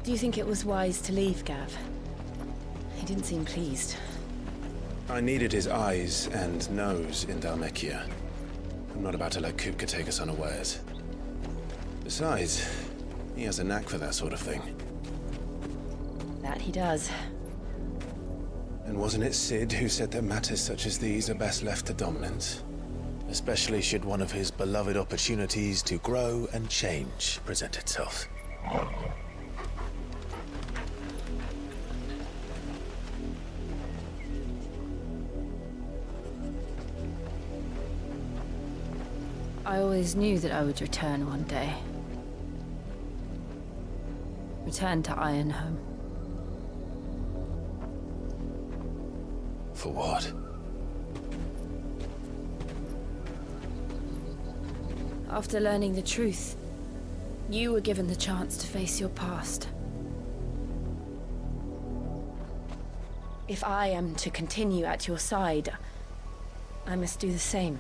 Do you think it was wise to leave, Gav? He didn't seem pleased. I needed his eyes and nose in Dhalmekia. I'm not about to let ᶒᵒᵐᵏ take us unawares. Besides, he has a knack for that sort of thing. That he does. And wasn't it Sid who said that matters such as these are best left to dominance? Especially should one of his beloved opportunities to grow and change present itself. I always knew that I would return one day. Return to Ironhome. For what? After learning the truth, you were given the chance to face your past. If I am to continue at your side, I must do the same.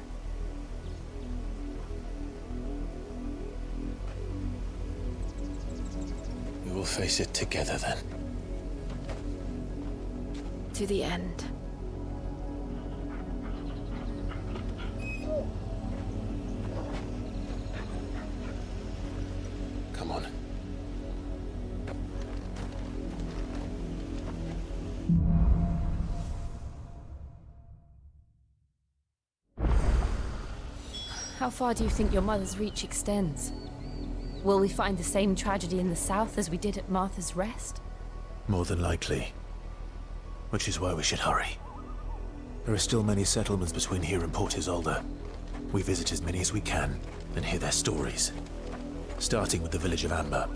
We will face it together then. To the end. Come on. How far do you think your mother's reach extends? Will we find the same tragedy in the south as we did at Martha's Rest? More than likely. Which is why we should hurry. There are still many settlements between here and Port Isolde. We visit as many as we can, and hear their stories. Starting with the village of Amber.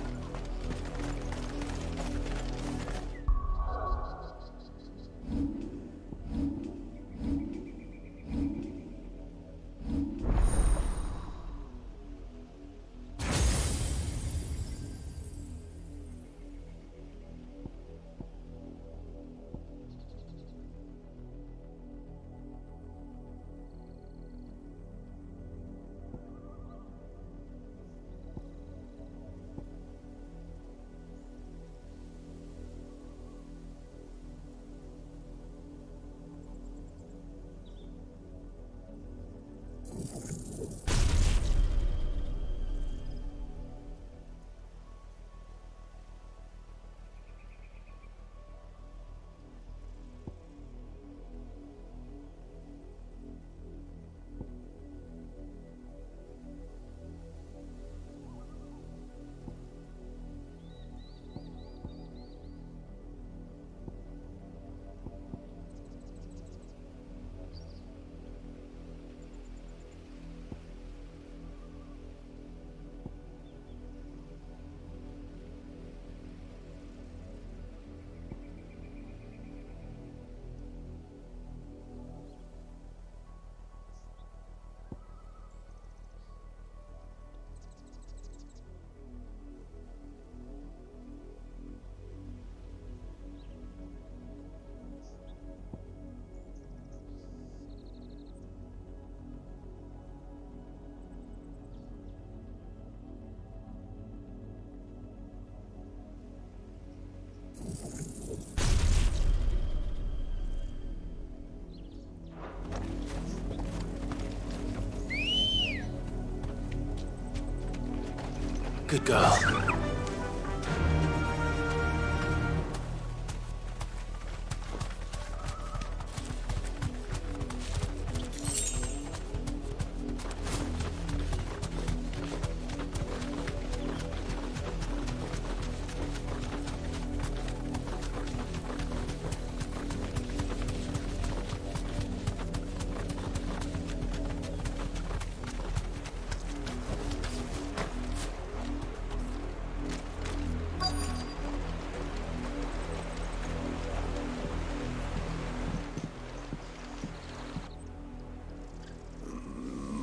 Good girl.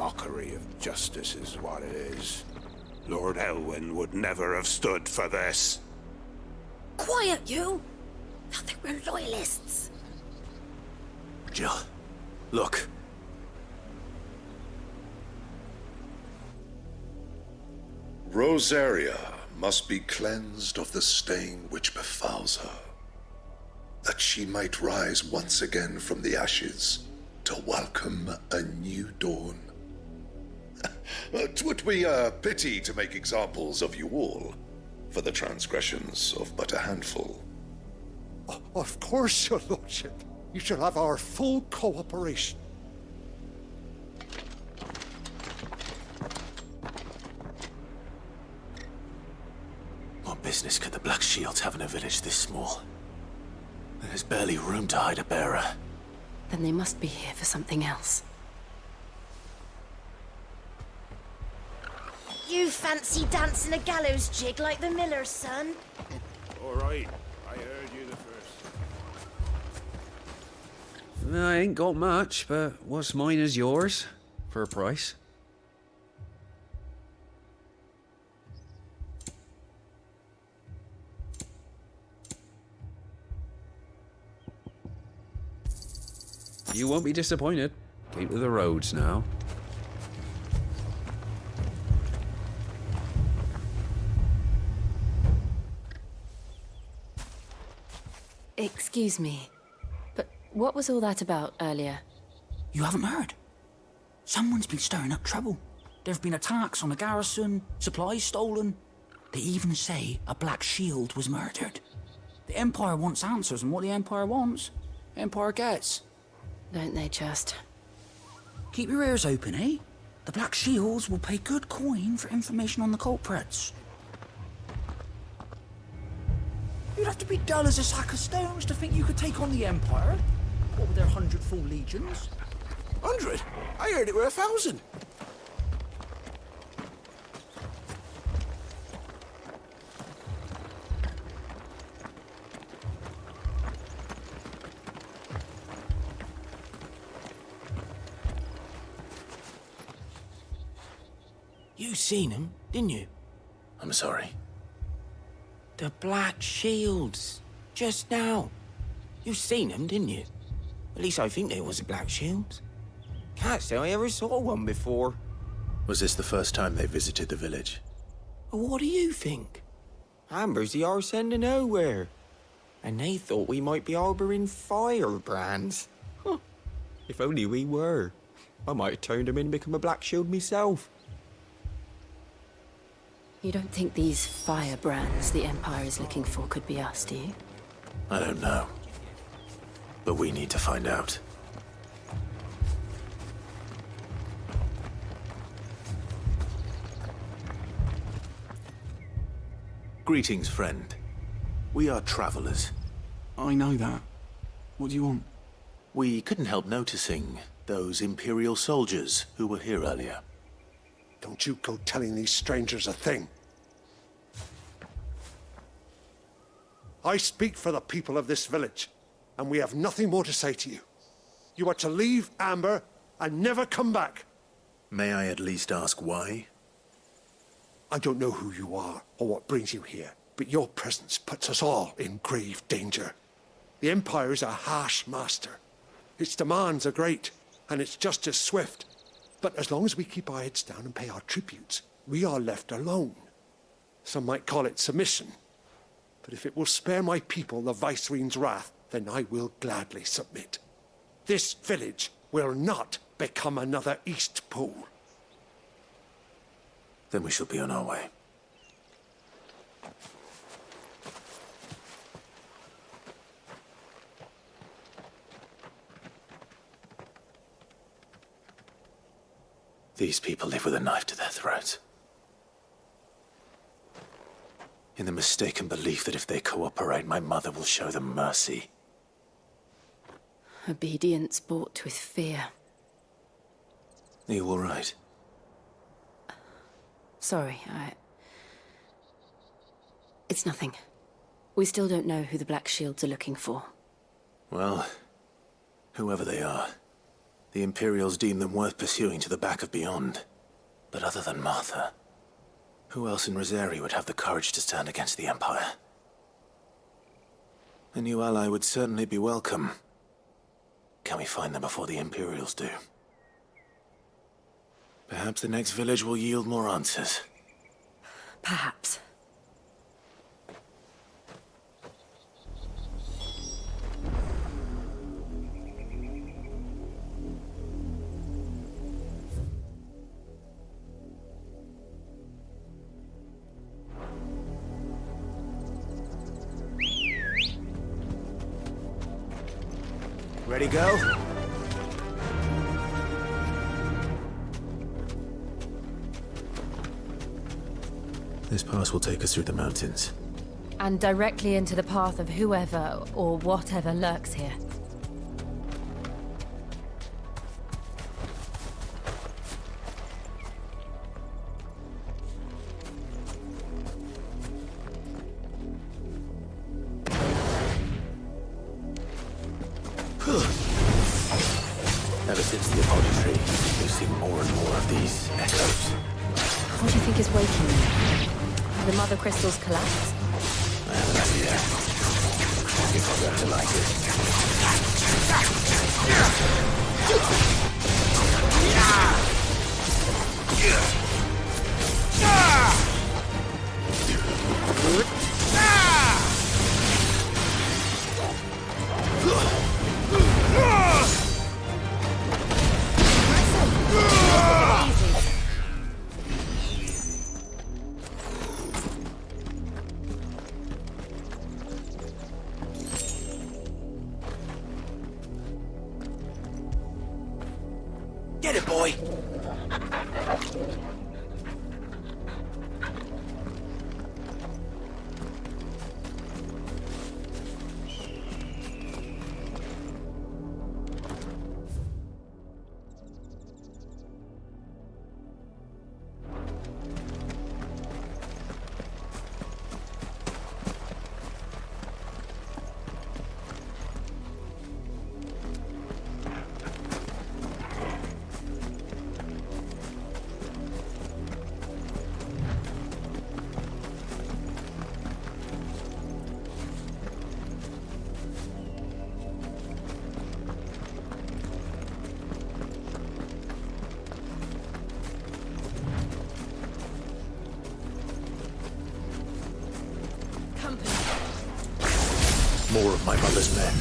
Mockery of justice is what it is. Lord Elwyn would never have stood for this. Quiet, you! Thought they were loyalists. Jill, look. Rosaria, must be cleansed of the stain which befouls her, that she might rise once again from the ashes to welcome a new dawn. 'Twould be a pity to make examples of you all, for the transgressions of but a handful. Of course, your lordship. You shall have our full cooperation. What business could the Black Shields have in a village this small? There's barely room to hide a bearer. Then they must be here for something else. You fancy dancing a gallows jig like the miller's son? All right, I heard you the first. I ain't got much, but what's mine is yours, for a price. You won't be disappointed. Came to the roads now. Excuse me, but what was all that about earlier? You haven't heard? Someone's been stirring up trouble. There've been attacks on the garrison, supplies stolen. They even say a Black Shield was murdered. The Empire wants answers, and what the Empire wants, Empire gets. Don't they just? Keep your ears open, eh? The Black Shields will pay good coin for information on the culprits. You'd have to be dull as a sack of stones to think you could take on the Empire. What with their 100 full legions? 100? I heard it were 1,000. You seen him, didn't you? I'm sorry. The Black Shields. Just now. You seen them, didn't you? At least I think there was a Black Shield. Can't say I ever saw one before. Was this the first time they visited the village? Well, what do you think? Amber's the arse end of nowhere. And they thought we might be harbouring firebrands. Huh. If only we were. I might have turned them in and become a Black Shield myself. You don't think these firebrands the Empire is looking for could be us, do you? I don't know. But we need to find out. Greetings, friend. We are travelers. I know that. What do you want? We couldn't help noticing those Imperial soldiers who were here earlier. Don't you go telling these strangers a thing. I speak for the people of this village, and we have nothing more to say to you. You are to leave Amber and never come back. May I at least ask why? I don't know who you are or what brings you here, but your presence puts us all in grave danger. The Empire is a harsh master. Its demands are great, and its justice swift. But as long as we keep our heads down and pay our tributes, we are left alone. Some might call it submission. But if it will spare my people the Viceroy's wrath, then I will gladly submit. This village will not become another Eastpool. Then we shall be on our way. These people live with a knife to their throats. In the mistaken belief that if they cooperate, my mother will show them mercy. Obedience bought with fear. Are you all right? Sorry, It's nothing. We still don't know who the Black Shields are looking for. Well, whoever they are, the Imperials deem them worth pursuing to the back of beyond. But other than Martha, who else in ᶑᵒᵐᵐ would have the courage to stand against the Empire? A new ally would certainly be welcome. Can we find them before the Imperials do? Perhaps the next village will yield more answers. Perhaps. Ready, go? This pass will take us through the mountains. And directly into the path of whoever or whatever lurks here. Ever since the apology tree, we've seen more and more of these echoes. What do you think is waking them? Have the mother crystals collapsed? I have an idea. You're not going to like Get it, boy! More of my mother's men.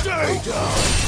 Stay down!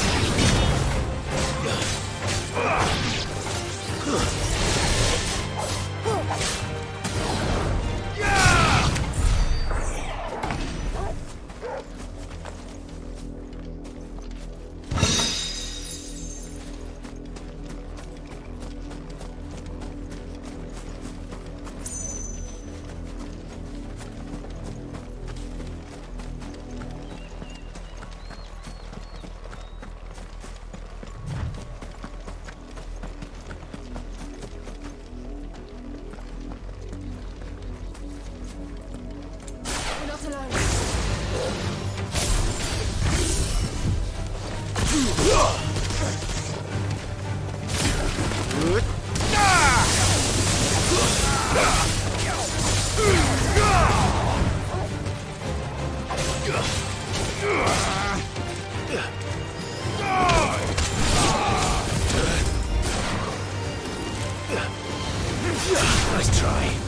Yeah. Nice try.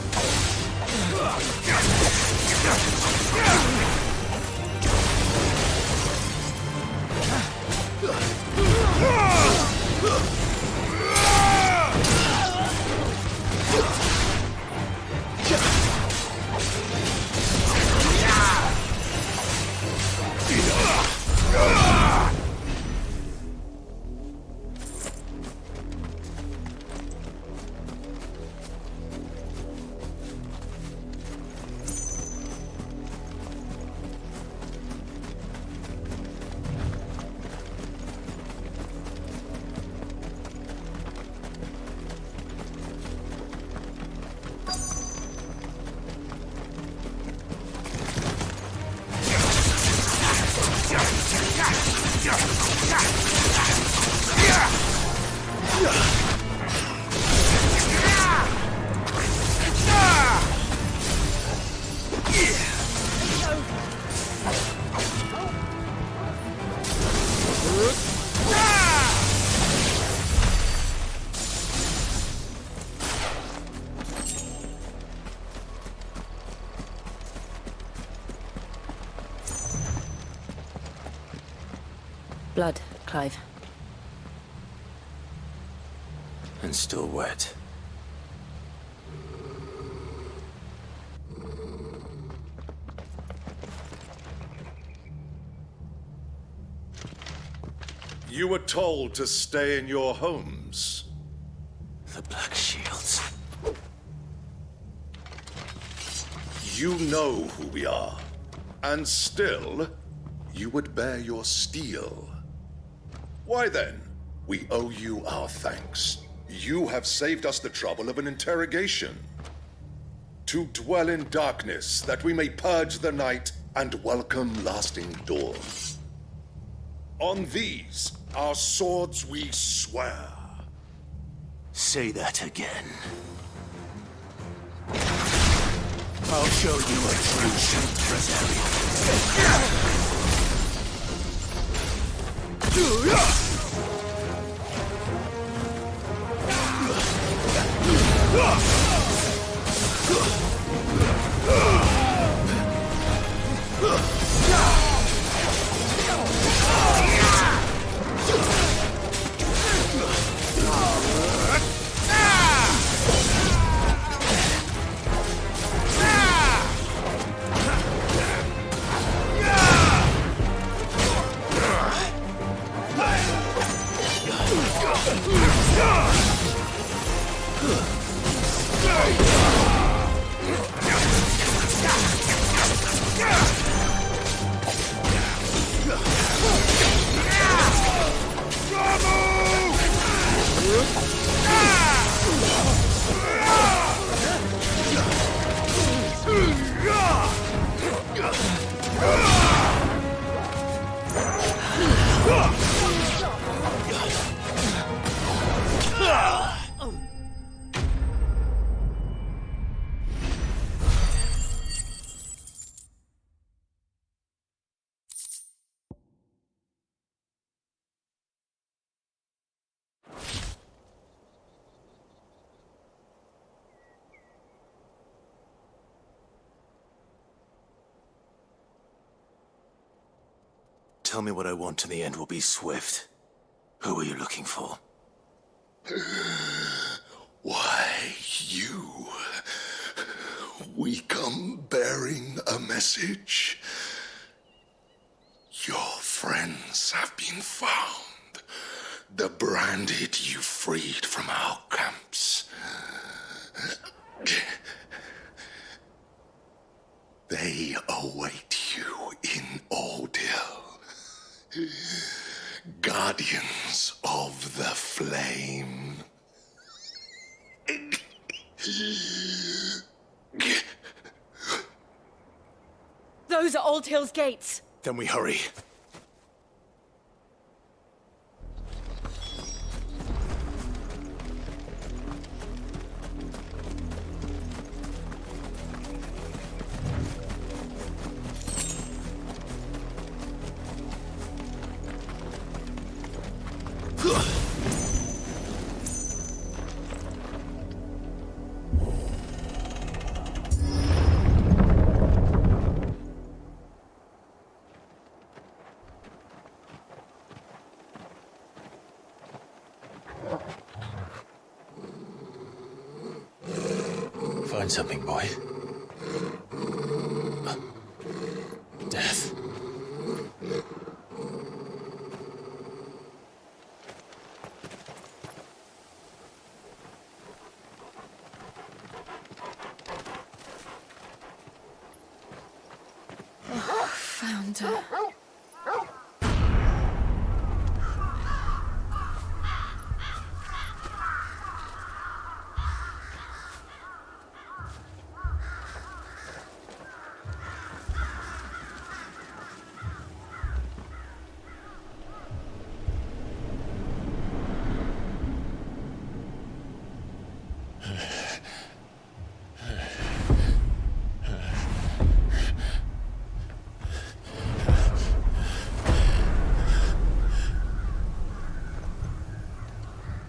Blood, Clive. And still wet. You were told to stay in your homes. The Black Shields. You know who we are. And still, you would bear your steel. Why then, we owe you our thanks. You have saved us the trouble of an interrogation. To dwell in darkness, that we may purge the night and welcome lasting dawn. On these, our swords we swear. Say that again. I'll show you a true Tell me what I want and the end will be swift. Who are you looking for? Why, you. We come bearing a message. Your friends have been found. The branded you freed from our camps. They await you in Ordeal. Guardians of the Flame. Those are Old Hill's gates. Then we hurry. Ugh! Find something, boy. Death. Found her.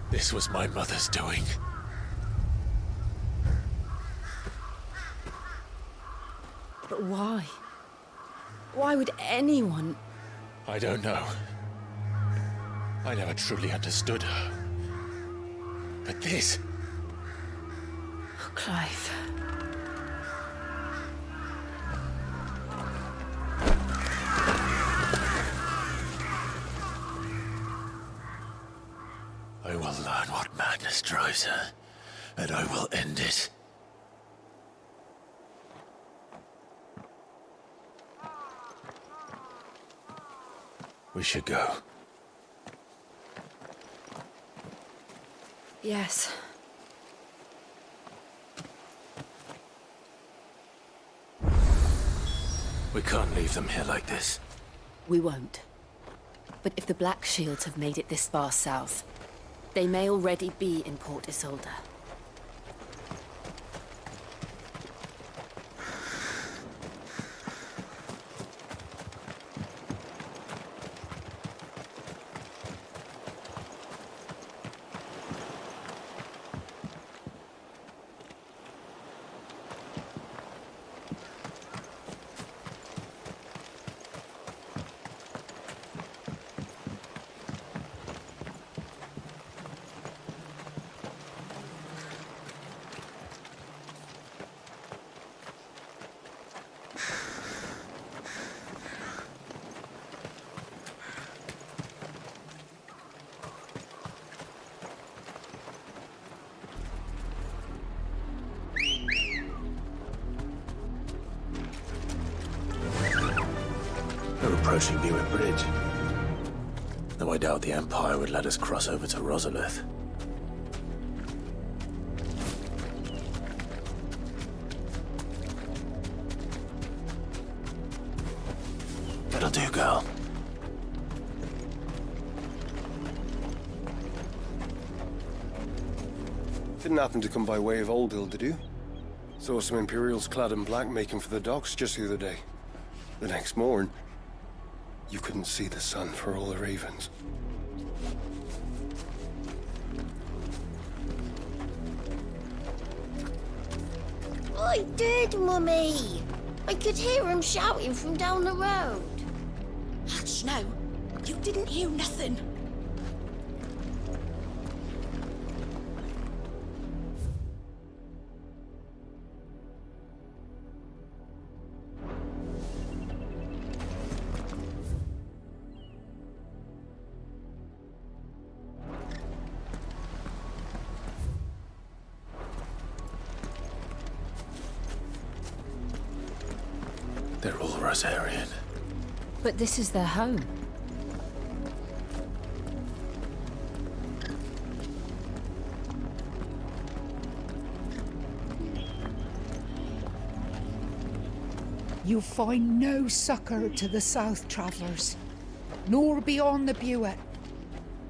This was my mother's doing. But why? Why would anyone... I don't know. I never truly understood her. But this... Oh, Clive. I will learn what madness drives her, and I will end it. We should go. Yes. We can't leave them here like this. We won't. But if the Black Shields have made it this far south, they may already be in Port Isolde. We're approaching Buick Bridge. Though I doubt the Empire would let us cross over to Rosalith. That'll do, girl. Didn't happen to come by way of Oldhill, did you? Saw some Imperials clad in black making for the docks just the other day. The next morn, you couldn't see the sun for all the ravens. I did, Mummy. I could hear him shouting from down the road. Hush now. You didn't hear nothing. They're all Rosarian. But this is their home. You find no succor to the South Travellers, nor beyond the Buet.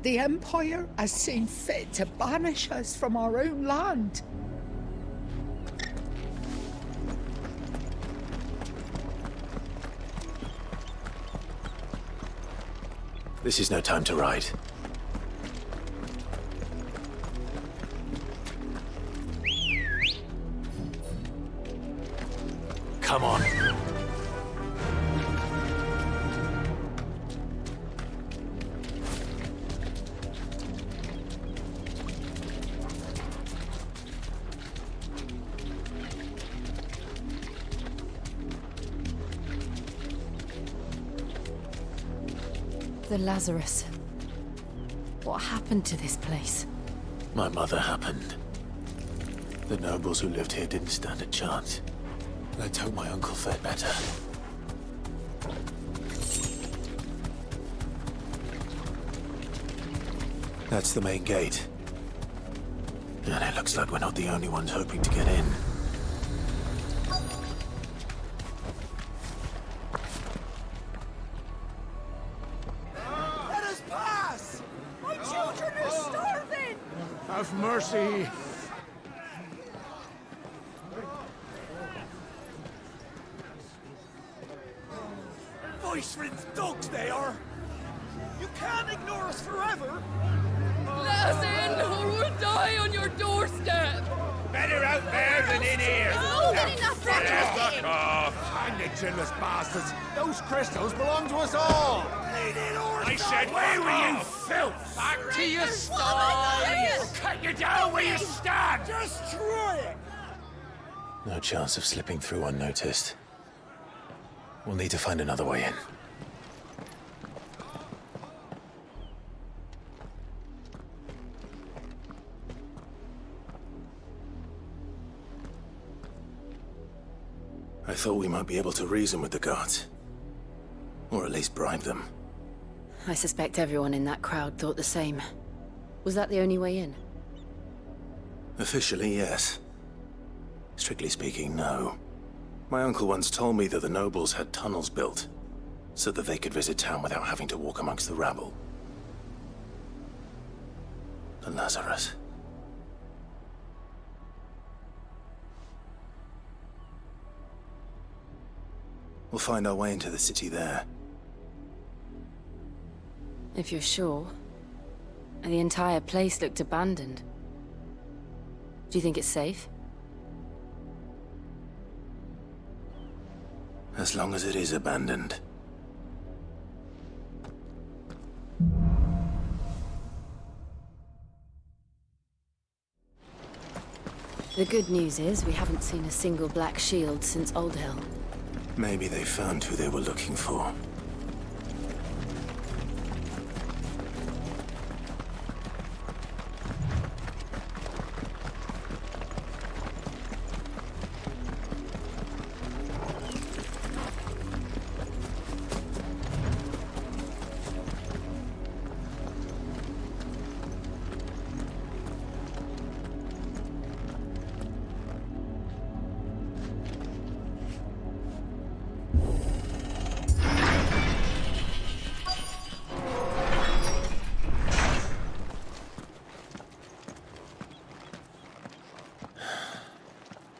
The Empire has seen fit to banish us from our own land. This is no time to ride. Come on. The Lazarus. What happened to this place? My mother happened. The nobles who lived here didn't stand a chance. Let's hope my uncle fared better. That's the main gate. And it looks like we're not the only ones hoping to get in. Let us pass! My children are starving! Have mercy! Voice-rinsed dogs they are! You can't ignore us forever! Let us in, or we'll die on your doorstep! Better out there than in here! Oh, get enough Fuck off! Find the chinless bastards! Those crystals belong to us all! I said, where were you, filth? Back to your stall! Cut you down where you stand! Destroy it! No chance of slipping through unnoticed. We'll need to find another way in. I thought we might be able to reason with the guards. Or at least bribe them. I suspect everyone in that crowd thought the same. Was that the only way in? Officially, yes. Strictly speaking, no. My uncle once told me that the nobles had tunnels built, so that they could visit town without having to walk amongst the rabble. The Lazarus. We'll find our way into the city there. If you're sure. The entire place looked abandoned. Do you think it's safe? As long as it is abandoned. The good news is we haven't seen a single black shield since Old Hill. Maybe they found who they were looking for.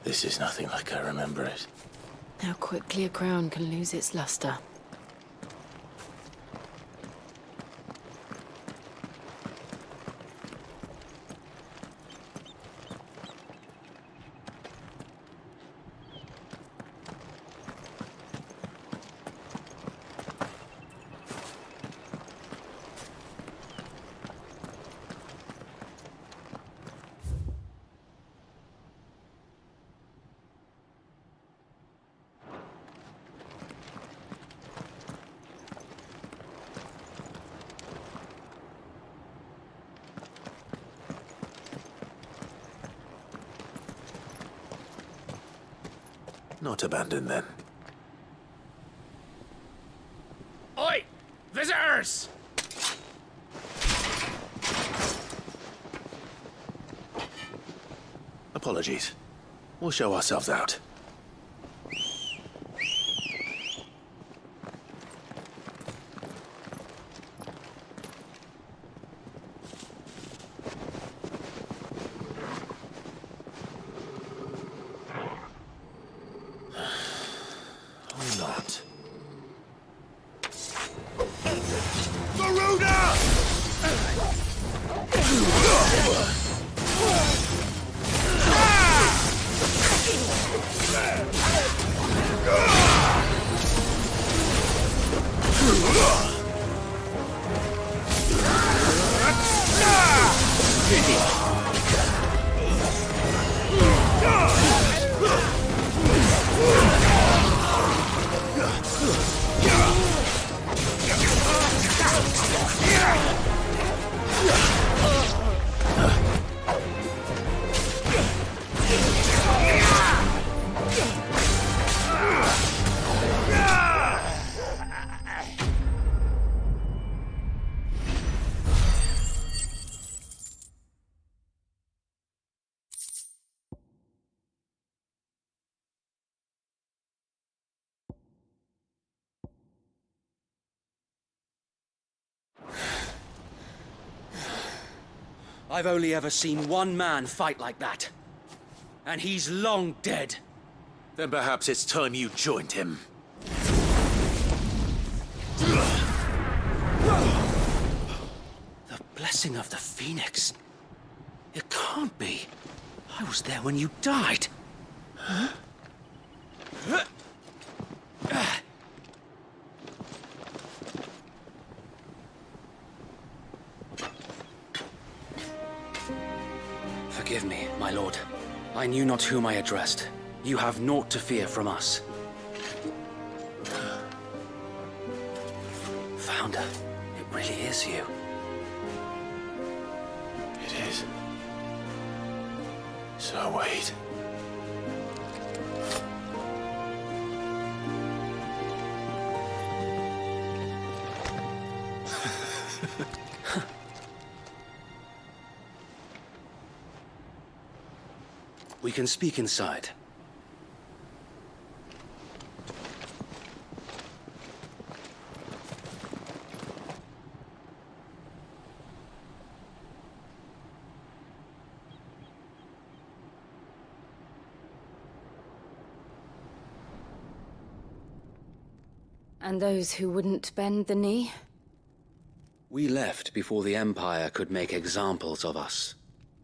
This is nothing like I remember it. How quickly a crown can lose its luster. Not abandoned, then. Oi! Visitors! Apologies. We'll show ourselves out. Or not. I've only ever seen one man fight like that. And he's long dead. Then perhaps it's time you joined him. The blessing of the Phoenix. It can't be. I was there when you died. Huh? Forgive me, my lord. I knew not whom I addressed. You have naught to fear from us. Founder, it really is you. It is. So wait. We can speak inside. And those who wouldn't bend the knee? We left before the Empire could make examples of us,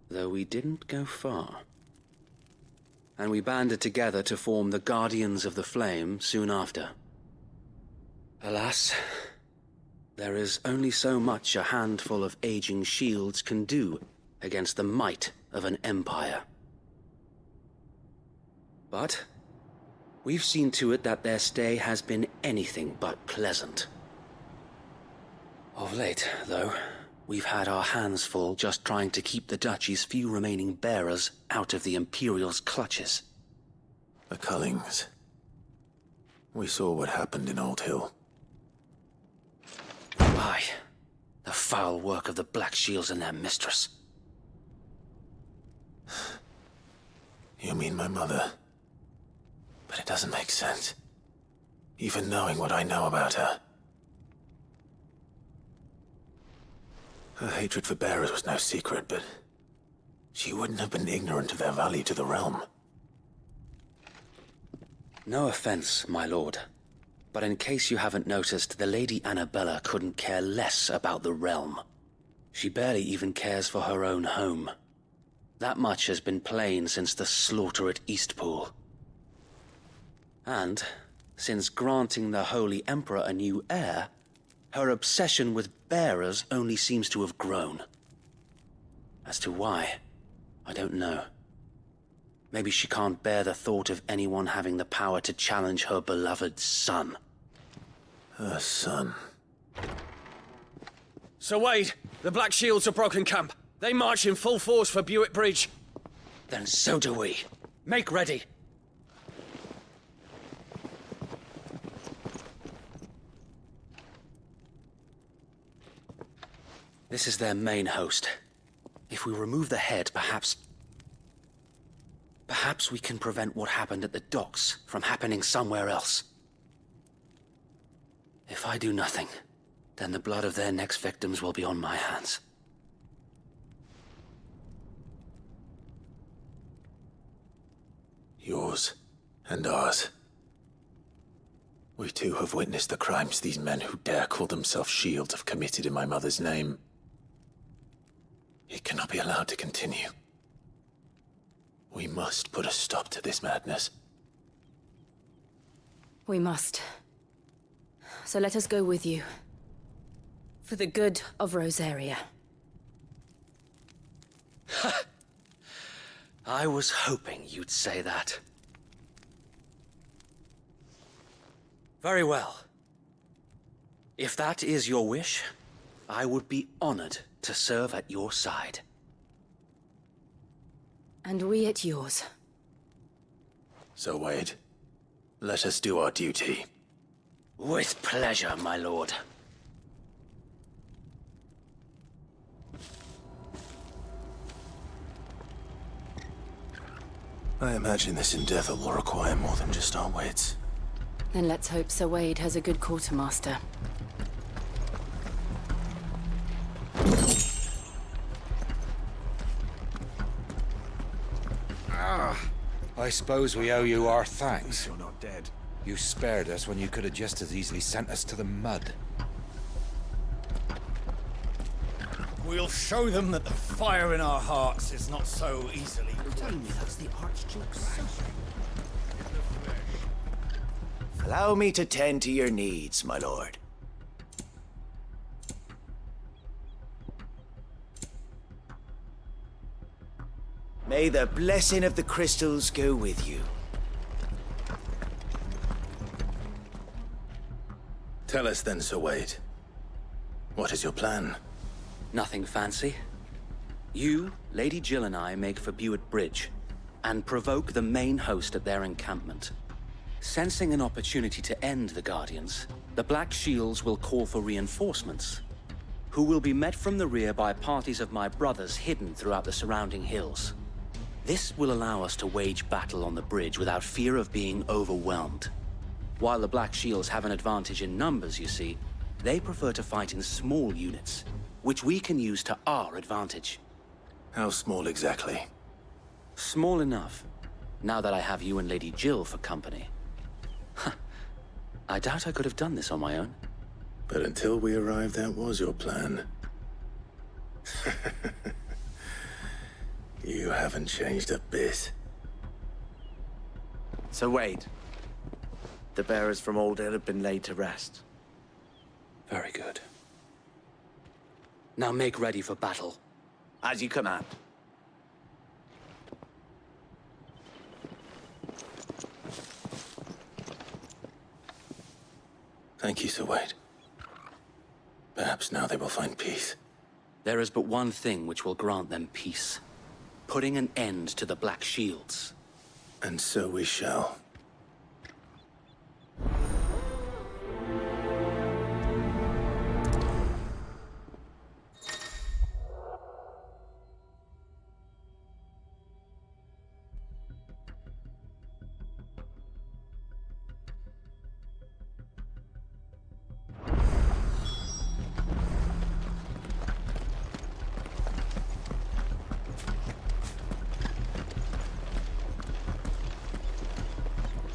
though we didn't go far. And we banded together to form the Guardians of the Flame soon after. Alas, there is only so much a handful of aging shields can do against the might of an empire. But we've seen to it that their stay has been anything but pleasant. Of late, though, we've had our hands full just trying to keep the Duchy's few remaining bearers out of the Imperial's clutches. The Cullings. We saw what happened in Old Hill. Aye. The foul work of the Black Shields and their mistress. You mean my mother? But it doesn't make sense. Even knowing what I know about her. Her hatred for bearers was no secret, but she wouldn't have been ignorant of their value to the realm. No offense, my lord, but in case you haven't noticed, the Lady Annabella couldn't care less about the realm. She barely even cares for her own home. That much has been plain since the slaughter at Eastpool. And, since granting the Holy Emperor a new heir, her obsession with bearers only seems to have grown. As to why, I don't know. Maybe she can't bear the thought of anyone having the power to challenge her beloved son. Her son. Sir Wade, the Black Shields have broken camp. They march in full force for Buick Bridge. Then so do we. Make ready. This is their main host. If we remove the head, perhaps we can prevent what happened at the docks from happening somewhere else. If I do nothing, then the blood of their next victims will be on my hands. Yours and ours. We too have witnessed the crimes these men who dare call themselves shields have committed in my mother's name. It cannot be allowed to continue. We must put a stop to this madness. We must. So let us go with you. For the good of Rosaria. I was hoping you'd say that. Very well. If that is your wish, I would be honored to serve at your side. And we at yours. So, Wade, let us do our duty. With pleasure, my lord. I imagine this endeavor will require more than just our wits. Then let's hope Sir Wade has a good quartermaster. I suppose we owe you our thanks. You're not dead. You spared us when you could have just as easily sent us to the mud. We'll show them that the fire in our hearts is not so easily quenched. That's the Archduke's son. Allow me to tend to your needs, my lord. May the blessing of the crystals go with you. Tell us then, Sir Wade. What is your plan? Nothing fancy. You, Lady Jill and I make for ᶑᵒᵐ Bridge, and provoke the main host at their encampment. Sensing an opportunity to end the Guardians, the Black Shields will call for reinforcements, who will be met from the rear by parties of my brothers hidden throughout the surrounding hills. This will allow us to wage battle on the bridge without fear of being overwhelmed. While the Black Shields have an advantage in numbers, you see, they prefer to fight in small units, which we can use to our advantage. How small exactly? Small enough, now that I have you and Lady Jill for company. I doubt I could have done this on my own. But until we arrived, that was your plan. You haven't changed a bit. So Wade, the bearers from Old Hill have been laid to rest. Very good. Now make ready for battle. As you command. Thank you, Sir Wade. Perhaps now they will find peace. There is but one thing which will grant them peace. Putting an end to the Black Shields. And so we shall.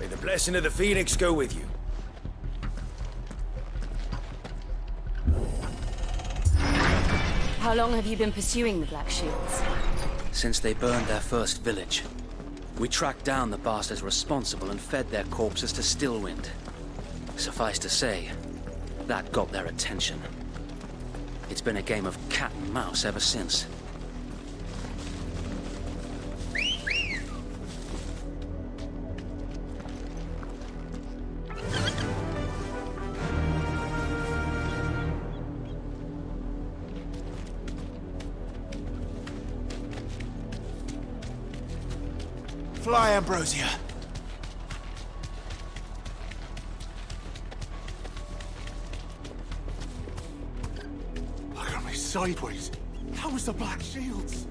May the blessing of the Phoenix go with you. How long have you been pursuing the Black Shields? Since they burned their first village. We tracked down the bastards responsible and fed their corpses to Stillwind. Suffice to say, that got their attention. It's been a game of cat and mouse ever since. Fly, Ambrosia. Look at me sideways. How was the Black Shields?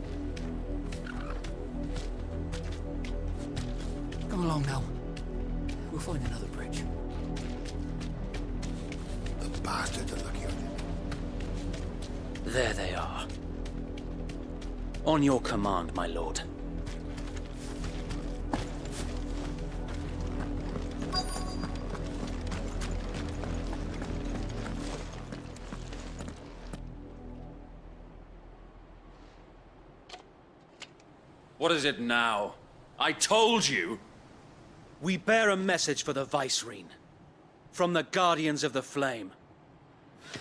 Come along now. We'll find another bridge. The bastards are looking at it. There they are. On your command, my lord. What is it now? I told you! We bear a message for the Vicereine. From the Guardians of the Flame.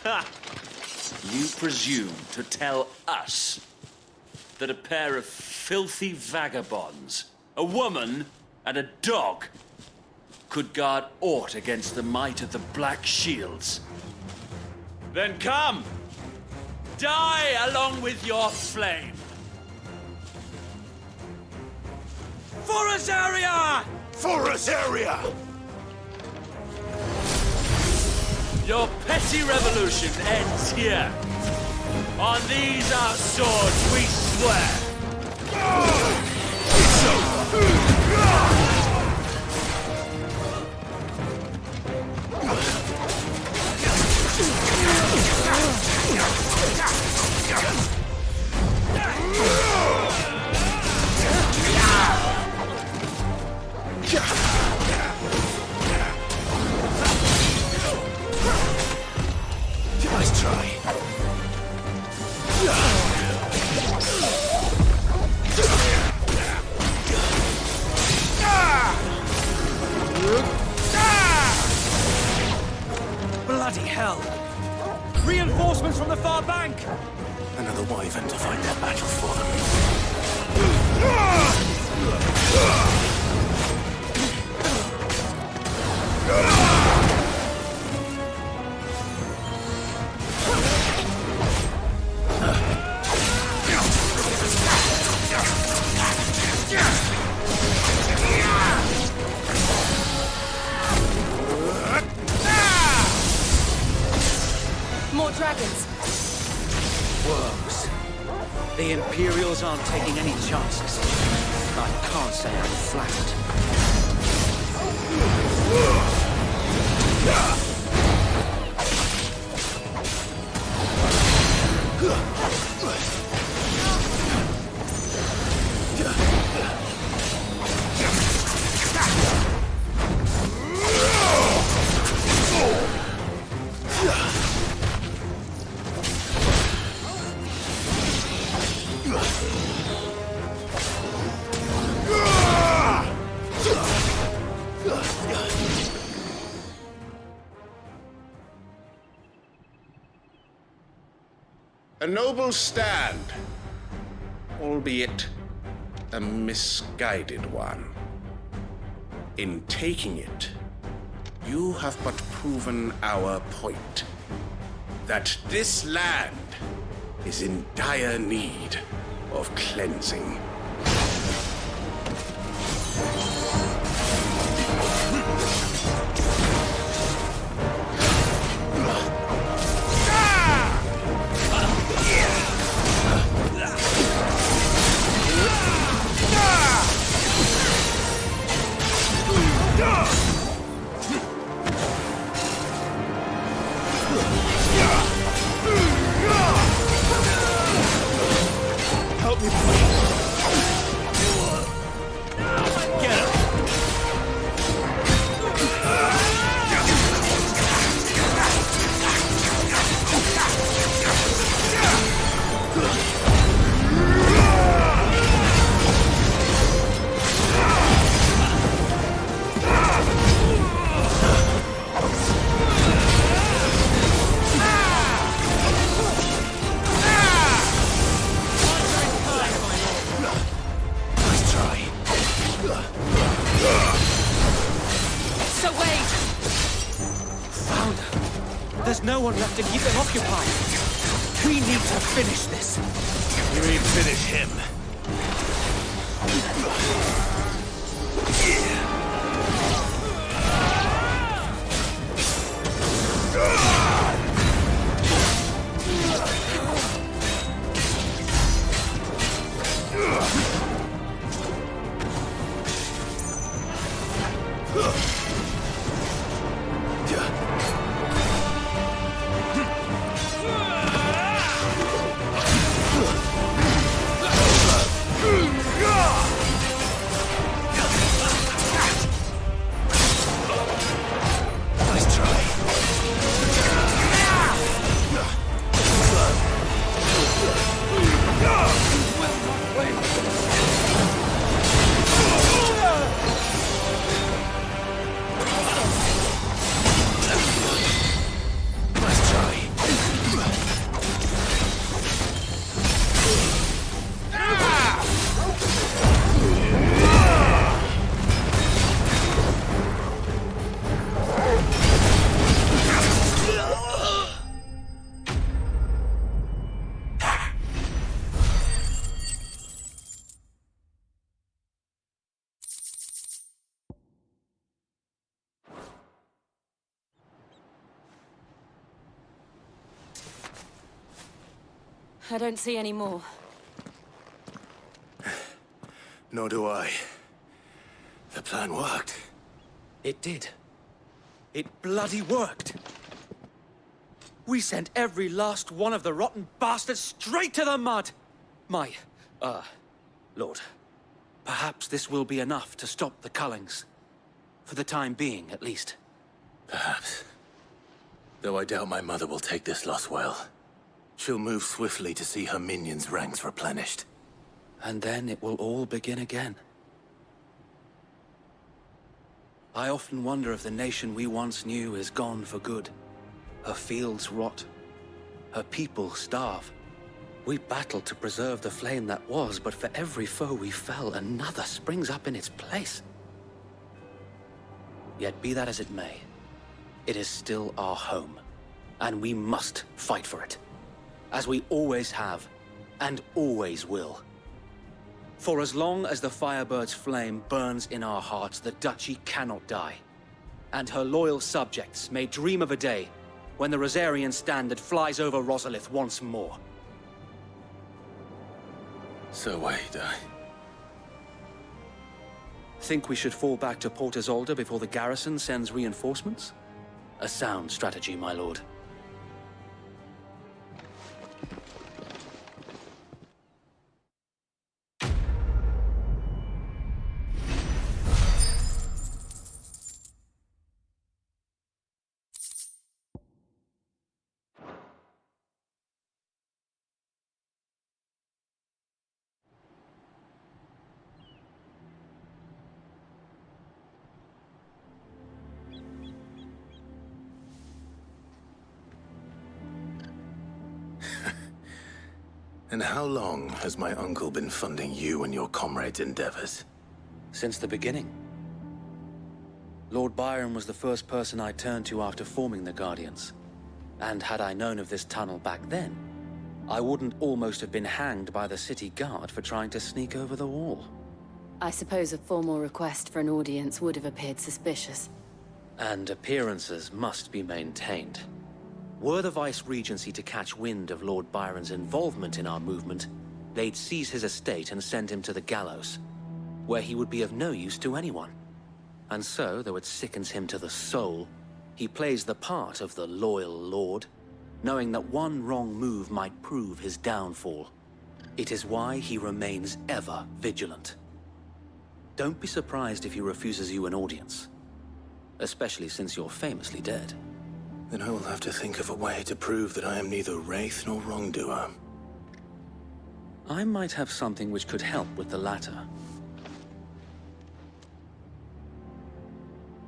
Ha! You presume to tell us that a pair of filthy vagabonds, a woman and a dog, could guard aught against the might of the Black Shields? Then come! Die along with your flame! For Azaria! For Azaria! Your petty revolution ends here. On these our swords we swear. try. Bloody hell! Reinforcements from the far bank! Another wyvern to find their battle for them. More dragons. Worms. The Imperials aren't taking any chances. I can't say I'm flattered. A noble stand, albeit a misguided one. In taking it, you have but proven our point, that this land is in dire need of cleansing. Help me, please. Get him. So wait! Found her. There's no one left to keep them occupied. We need to finish this. You mean finish him? I don't see any more. Nor do I. The plan worked. It did. It bloody worked. We sent every last one of the rotten bastards straight to the mud! Lord, perhaps this will be enough to stop the Cullings. For the time being, at least. Perhaps. Though I doubt my mother will take this loss well. She'll move swiftly to see her minions' ranks replenished. And then it will all begin again. I often wonder if the nation we once knew is gone for good. Her fields rot. Her people starve. We battled to preserve the flame that was, but for every foe we fell, another springs up in its place. Yet be that as it may, it is still our home, and we must fight for it, as we always have, and always will. For as long as the Firebird's flame burns in our hearts, the Duchy cannot die, and her loyal subjects may dream of a day when the Rosarian standard flies over Rosalith once more. So wait, Think we should fall back to Port Isolde before the garrison sends reinforcements? A sound strategy, my lord. And how long has my uncle been funding you and your comrades' endeavors? Since the beginning. Lord Byron was the first person I turned to after forming the Guardians. And had I known of this tunnel back then, I wouldn't almost have been hanged by the city guard for trying to sneak over the wall. I suppose a formal request for an audience would have appeared suspicious. And appearances must be maintained. Were the Vice-Regency to catch wind of Lord Byron's involvement in our movement, they'd seize his estate and send him to the gallows, where he would be of no use to anyone. And so, though it sickens him to the soul, he plays the part of the loyal lord, knowing that one wrong move might prove his downfall. It is why he remains ever vigilant. Don't be surprised if he refuses you an audience, especially since you're famously dead. Then I will have to think of a way to prove that I am neither wraith nor wrongdoer. I might have something which could help with the latter.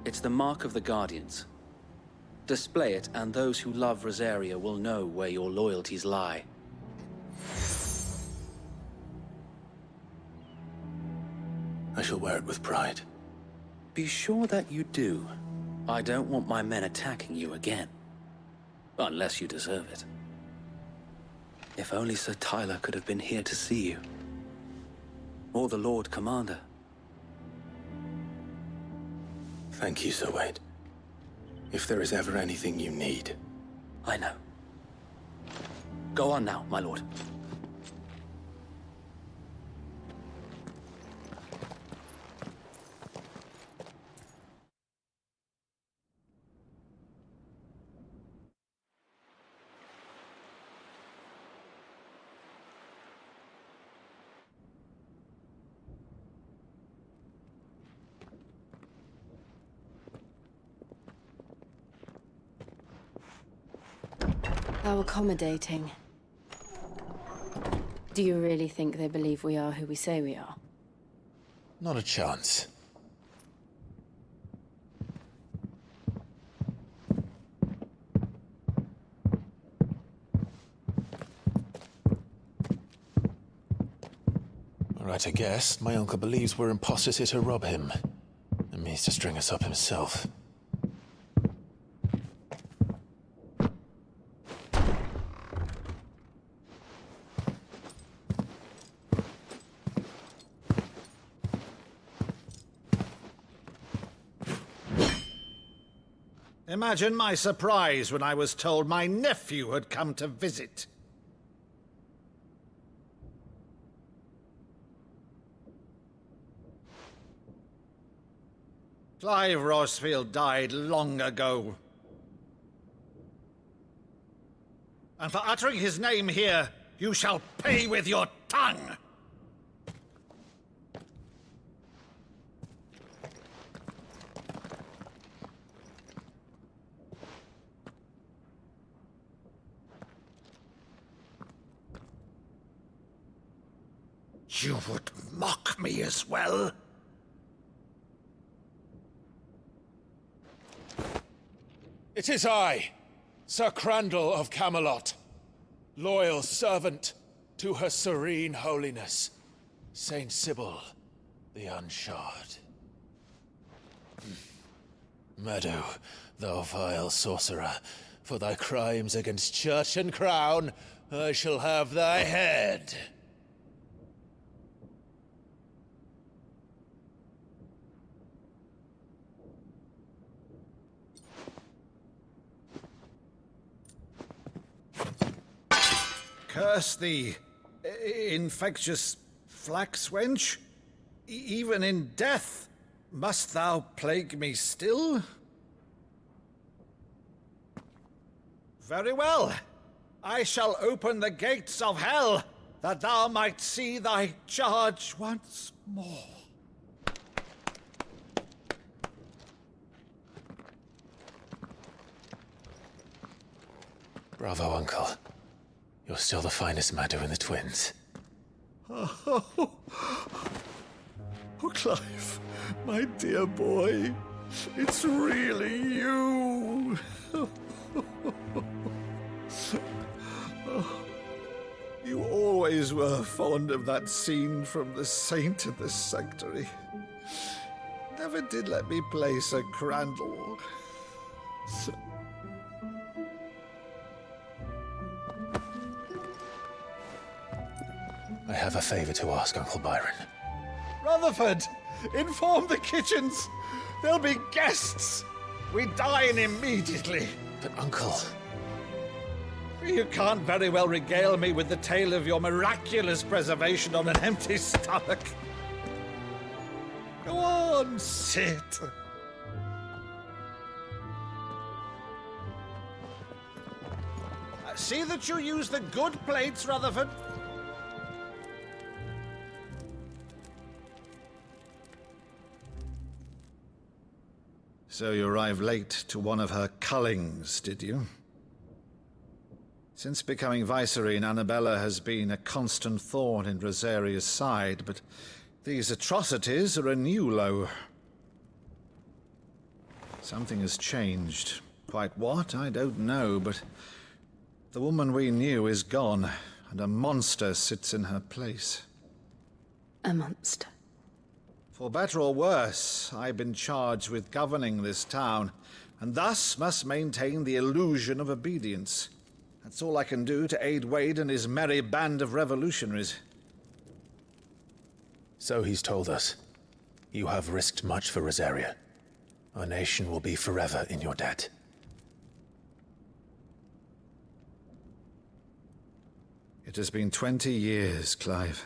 It's the mark of the Guardians. Display it, and those who love Rosaria will know where your loyalties lie. I shall wear it with pride. Be sure that you do. I don't want my men attacking you again. Unless you deserve it. If only Sir Tyler could have been here to see you. Or the Lord Commander. Thank you, Sir Wade. If there is ever anything you need. I know. Go on now, my lord. How accommodating. Do you really think they believe we are who we say we are? Not a chance. Right, I guess. My uncle believes we're imposters here to rob him. And means to string us up himself. Imagine my surprise when I was told my nephew had come to visit. Clive Rosfield died long ago. And for uttering his name here, you shall pay with your tongue! You would mock me as well? It is I, Sir Crandall of Camelot, loyal servant to her serene holiness, Saint Sybil the Unshod. Meadow, thou vile sorcerer, for thy crimes against church and crown, I shall have thy head. Curse thee, infectious flax wench. Even in death, must thou plague me still? Very well. I shall open the gates of hell, that thou might see thy charge once more. Bravo, Uncle. You're still the finest Meadow in the twins. Oh, Clive, my dear boy, it's really you. You always were fond of that scene from The Saint in the Sanctuary. Never did let me play Sir Crandall. I have a favor to ask, Uncle Byron. Rutherford, inform the kitchens. There'll be guests. We dine immediately. But, Uncle... You can't very well regale me with the tale of your miraculous preservation on an empty stomach. Go on, sit. See that you use the good plates, Rutherford. So you arrived late to one of her cullings, did you? Since becoming Vicereine, Annabella has been a constant thorn in Rosaria's side, but these atrocities are a new low. Something has changed. Quite what, I don't know, but the woman we knew is gone, and a monster sits in her place. A monster? For better or worse, I've been charged with governing this town, and thus must maintain the illusion of obedience. That's all I can do to aid Wade and his merry band of revolutionaries. So he's told us. You have risked much for Rosaria. Our nation will be forever in your debt. It has been 20 years, Clive.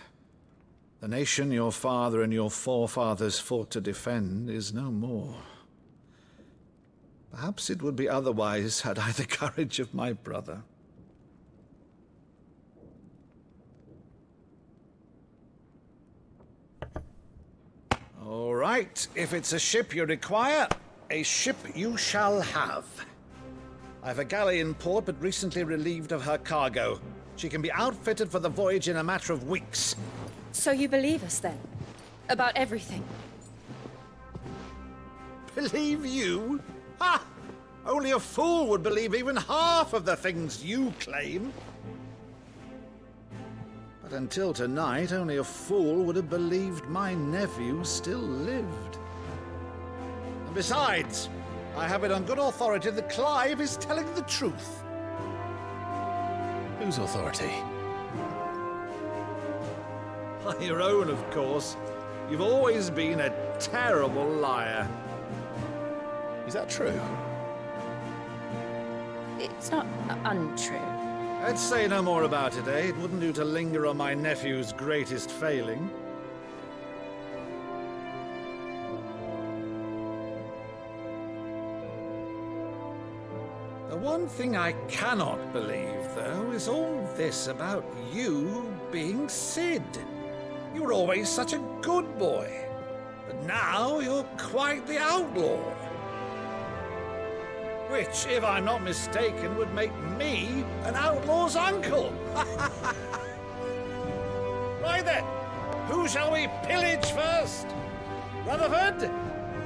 The nation your father and your forefathers fought to defend is no more. Perhaps it would be otherwise had I the courage of my brother. All right, if it's a ship you require, a ship you shall have. I've a galley in port, but recently relieved of her cargo. She can be outfitted for the voyage in a matter of weeks. So you believe us, then? About everything? Believe you? Ha! Only a fool would believe even half of the things you claim. But until tonight, only a fool would have believed my nephew still lived. And besides, I have it on good authority that Clive is telling the truth. Whose authority? Your own, of course. You've always been a terrible liar. Is that true? It's not untrue. Let's say no more about it, eh? It wouldn't do to linger on my nephew's greatest failing. The one thing I cannot believe, though, is all this about you being Sid. You were always such a good boy, but now you're quite the outlaw. Which, if I'm not mistaken, would make me an outlaw's uncle. Right then, Who shall we pillage first? Rutherford,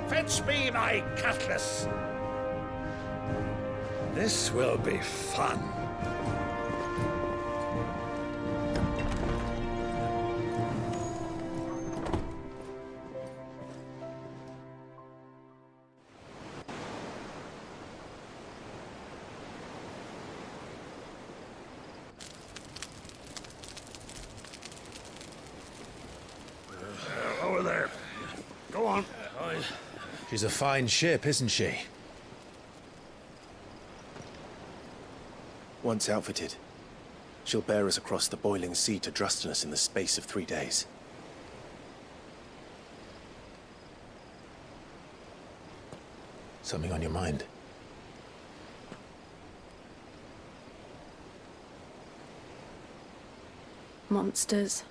fetch me my cutlass. This will be fun. Over there. Go on. She's a fine ship, isn't she? Once outfitted, she'll bear us across the boiling sea to Drustinus in the space of 3 days. Something on your mind? Monsters.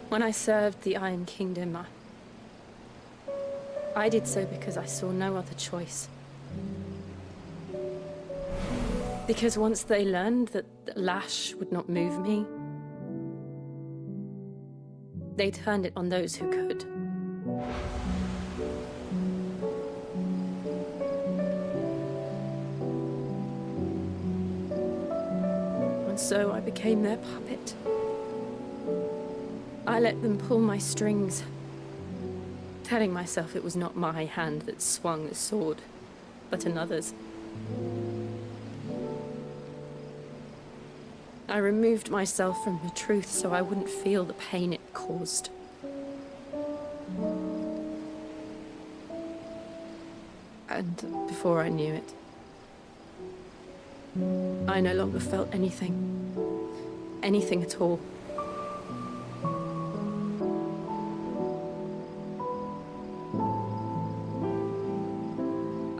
When I served the Iron Kingdom, I did so because I saw no other choice. Because once they learned that the lash would not move me, they turned it on those who could. And so I became their puppet. I let them pull my strings, telling myself it was not my hand that swung the sword, but another's. I removed myself from the truth so I wouldn't feel the pain it caused. And before I knew it, I no longer felt anything. Anything at all.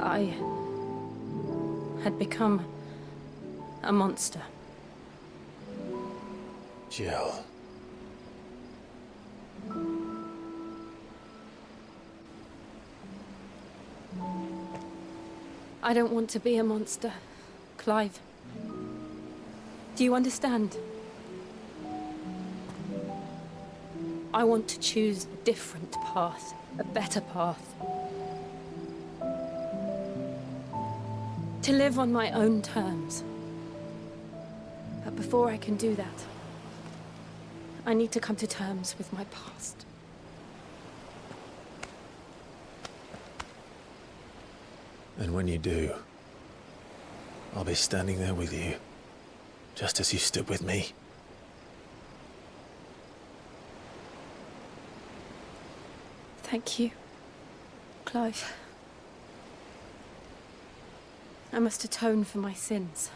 I had become a monster. Jill. I don't want to be a monster, Clive. Do you understand? I want to choose a different path, a better path. To live on my own terms. But before I can do that, I need to come to terms with my past. And when you do, I'll be standing there with you, just as you stood with me. Thank you, Clive. I must atone for my sins.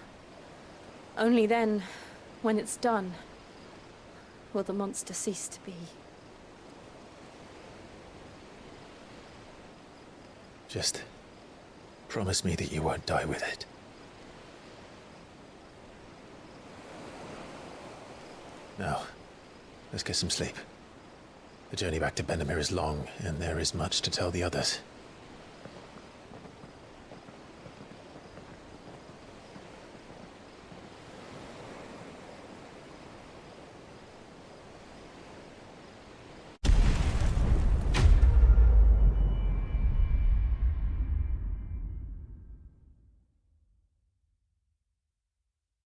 Only then, when it's done, will the monster cease to be. Just promise me that you won't die with it. Now, let's get some sleep. The journey back to Benamir is long, and there is much to tell the others.